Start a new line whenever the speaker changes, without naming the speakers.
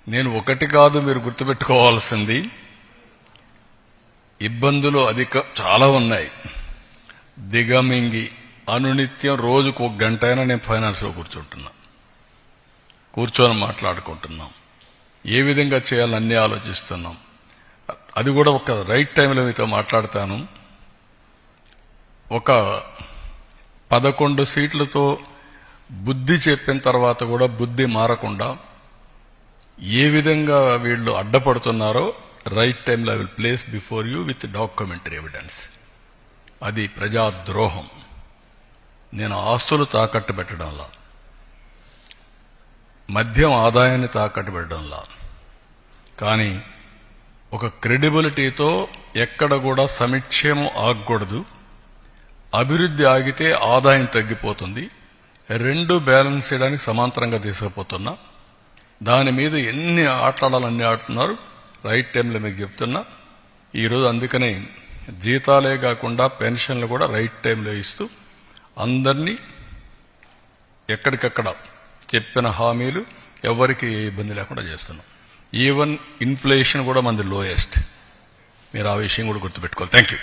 నేను ఒకటి కాదు, మీరు గుర్తుపెట్టుకోవాల్సింది ఇబ్బందులు చాలా ఉన్నాయి. దిగమింగి అనునిత్యం రోజుకు 1 గంట అయినా నేను ఫైనాన్స్లో కూర్చొని మాట్లాడుకుంటున్నాం. ఏ విధంగా చేయాలని అన్నీ ఆలోచిస్తున్నాం. అది కూడా ఒక రైట్ టైంలో మీతో మాట్లాడతాను. ఒక 11 సీట్లతో బుద్ధి చెప్పిన తర్వాత కూడా బుద్ధి మారకుండా ఏ విధంగా వీళ్ళు అడ్డపడుతున్నారో రైట్ టైంలో I will place before you with documentary evidence. అది ప్రజాద్రోహం. నేను ఆస్తులు తాకట్టు పెట్టడంలా, మద్యం ఆదాయాన్ని తాకట్టు పెట్టడంలా, కానీ ఒక క్రెడిబిలిటీతో ఎక్కడ కూడా సంక్షేమం ఆగకూడదు. అభివృద్ధి ఆగితే ఆదాయం తగ్గిపోతుంది. 2 బ్యాలెన్స్ చేయడానికి సమాంతరంగా తీసుకుపోతున్నా. దాని మీద ఎన్ని ఆటలాడాలన్నీ ఆడుతున్నారు. రైట్ టైంలో మీకు చెప్తున్నా. ఈరోజు అందుకనే జీతాలే కాకుండా పెన్షన్లు కూడా రైట్ టైంలో ఇస్తూ అందరినీ ఎక్కడికక్కడ చెప్పిన హామీలు ఎవరికి ఏ ఇబ్బంది లేకుండా చేస్తున్నాం. ఈవెన్ ఇన్ఫ్లేషన్ కూడా మనది లోయెస్ట్. మీరు ఆ విషయం కూడా గుర్తుపెట్టుకోవాలి. Thank you.